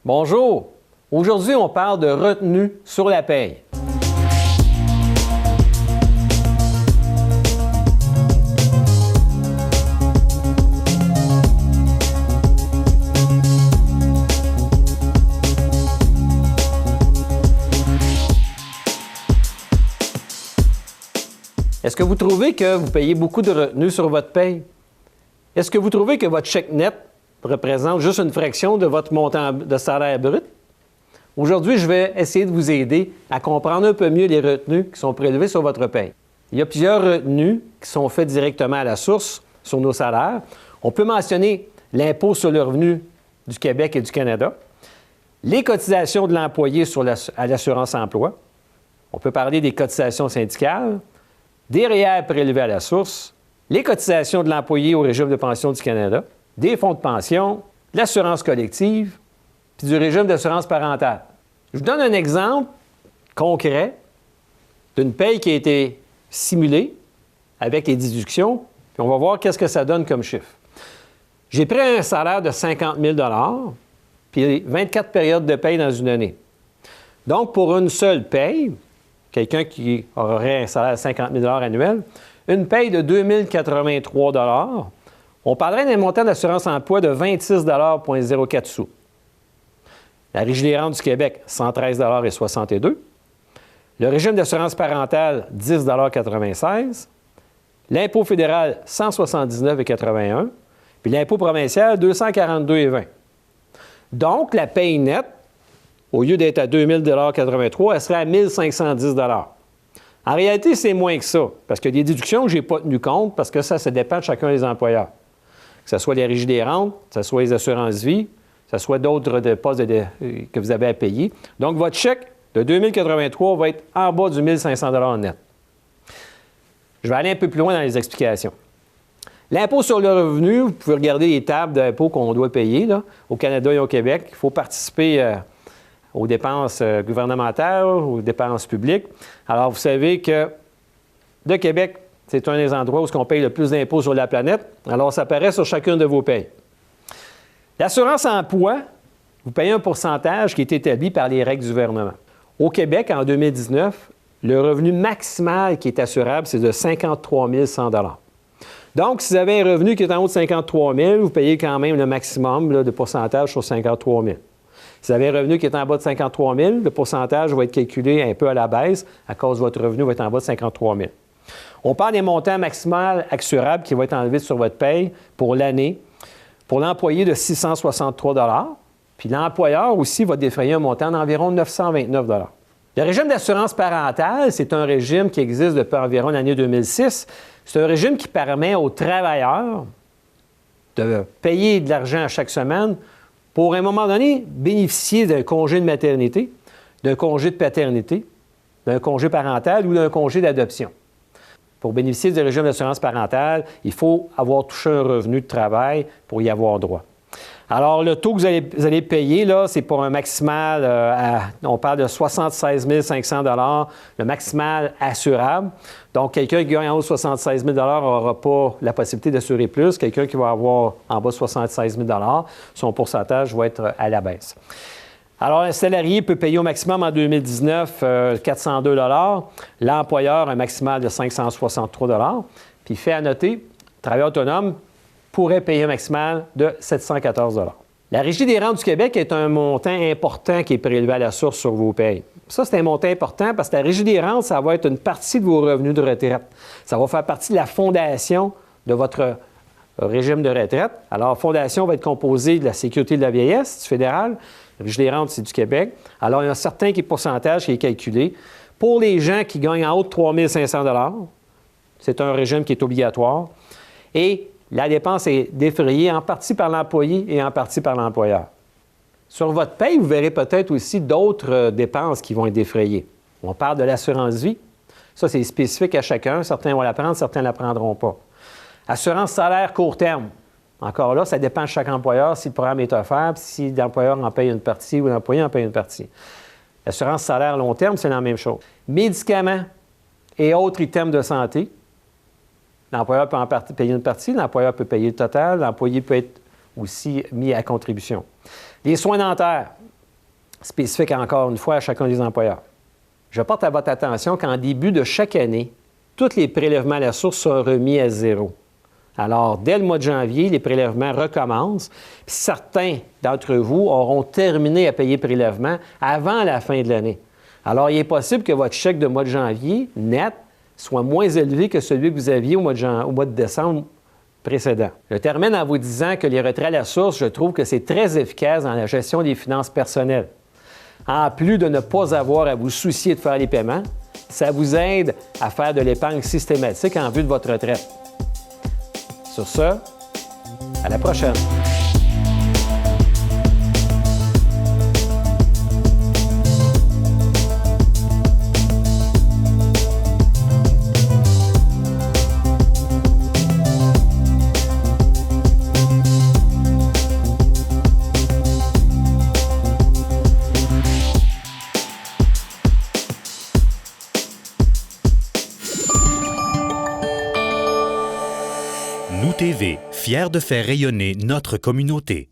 Bonjour! Aujourd'hui, on parle de retenue sur la paye. Est-ce que vous trouvez que vous payez beaucoup de retenue sur votre paye? Est-ce que vous trouvez que votre chèque net représente juste une fraction de votre montant de salaire brut? Aujourd'hui, je vais essayer de vous aider à comprendre un peu mieux les retenues qui sont prélevées sur votre paye. Il y a plusieurs retenues qui sont faites directement à la source sur nos salaires. On peut mentionner l'impôt sur le revenu du Québec et du Canada, les cotisations de l'employé à l'assurance-emploi. On peut parler des cotisations syndicales, des REER prélevés à la source, les cotisations de l'employé au régime de pension du Canada, des fonds de pension, de l'assurance collective, puis du régime d'assurance parentale. Je vous donne un exemple concret d'une paye qui a été simulée avec les déductions, puis on va voir qu'est-ce que ça donne comme chiffre. J'ai pris un salaire de 50 000 puis 24 périodes de paye dans une année. Donc, pour une seule paye, quelqu'un qui aurait un salaire de 50 000 annuel, une paye de 2 083 on parlerait d'un montant d'assurance-emploi de 26,04 $. La Régie des rentes du Québec, 113,62 $. Le régime d'assurance parentale, 10,96 $. L'impôt fédéral, 179,81 $. Puis l'impôt provincial, 242,20 $. Donc, la paye nette, au lieu d'être à 2 083 elle serait à 1 510 $. En réalité, c'est moins que ça, parce qu'il y a des déductions que je n'ai pas tenues compte, parce que ça dépend de chacun des employeurs. Que ce soit les régies des rentes, que ce soit les assurances-vie, que ce soit d'autres postes que vous avez à payer. Donc, votre chèque de 2 083 va être en bas du 1 500 $ net. Je vais aller un peu plus loin dans les explications. L'impôt sur le revenu, vous pouvez regarder les tables d'impôt qu'on doit payer là, au Canada et au Québec. Il faut participer aux dépenses gouvernementales, aux dépenses publiques. Alors, vous savez que de Québec, c'est un des endroits où on paye le plus d'impôts sur la planète. Alors, ça apparaît sur chacune de vos payes. L'assurance-emploi, vous payez un pourcentage qui est établi par les règles du gouvernement. Au Québec, en 2019, le revenu maximal qui est assurable, c'est de 53 100 $. Donc, si vous avez un revenu qui est en haut de 53 000, vous payez quand même le maximum là, de pourcentage sur 53 000. Si vous avez un revenu qui est en bas de 53 000, le pourcentage va être calculé un peu à la baisse à cause de votre revenu va être en bas de 53 000. On parle des montants maximaux assurables qui vont être enlevés sur votre paye pour l'année. Pour l'employé de 663 $, puis l'employeur aussi va défrayer un montant d'environ 929 $. Le régime d'assurance parentale, c'est un régime qui existe depuis environ l'année 2006. C'est un régime qui permet aux travailleurs de payer de l'argent à chaque semaine pour, à un moment donné, bénéficier d'un congé de maternité, d'un congé de paternité, d'un congé parental ou d'un congé d'adoption. Pour bénéficier du régime d'assurance parentale, il faut avoir touché un revenu de travail pour y avoir droit. Alors, le taux que vous allez payer, là, c'est pour un maximal, on parle de 76 500 $, le maximal assurable. Donc, quelqu'un qui gagne en haut de 76 000 $ n'aura pas la possibilité d'assurer plus. Quelqu'un qui va avoir en bas de 76 000 $, son pourcentage va être à la baisse. Alors, un salarié peut payer au maximum en 2019 402 $. L'employeur, un maximal de 563 $. Puis, fait à noter, travailleur autonome pourrait payer un maximal de 714 $. La Régie des rentes du Québec est un montant important qui est prélevé à la source sur vos payes. Ça, c'est un montant important parce que la Régie des rentes, ça va être une partie de vos revenus de retraite. Ça va faire partie de la fondation de votre régime de retraite. Alors, la fondation va être composée de la Sécurité de la vieillesse, du fédéral. La Régie des rentes, c'est du Québec. Alors, il y a un certain pourcentage qui est calculé. Pour les gens qui gagnent en haut de 3 500 $, c'est un régime qui est obligatoire. Et la dépense est défrayée en partie par l'employé et en partie par l'employeur. Sur votre paye, vous verrez peut-être aussi d'autres dépenses qui vont être défrayées. On parle de l'assurance-vie. Ça, c'est spécifique à chacun. Certains vont la prendre, certains ne la prendront pas. Assurance salaire court terme. Encore là, ça dépend de chaque employeur si le programme est offert, puis si l'employeur en paye une partie ou l'employé en paye une partie. L'assurance salaire long terme, c'est la même chose. Médicaments et autres items de santé. L'employeur peut en payer une partie, l'employeur peut payer le total, l'employé peut être aussi mis à contribution. Les soins dentaires, spécifique encore une fois à chacun des employeurs. Je porte à votre attention qu'en début de chaque année, tous les prélèvements à la source sont remis à zéro. Alors, dès le mois de janvier, les prélèvements recommencent. Puis certains d'entre vous auront terminé à payer prélèvement avant la fin de l'année. Alors, il est possible que votre chèque de mois de janvier, net, soit moins élevé que celui que vous aviez au mois de décembre précédent. Je termine en vous disant que les retraits à la source, je trouve que c'est très efficace dans la gestion des finances personnelles. En plus de ne pas avoir à vous soucier de faire les paiements, ça vous aide à faire de l'épargne systématique en vue de votre retraite. Sur ce, à la prochaine! Nous TV, fiers de faire rayonner notre communauté.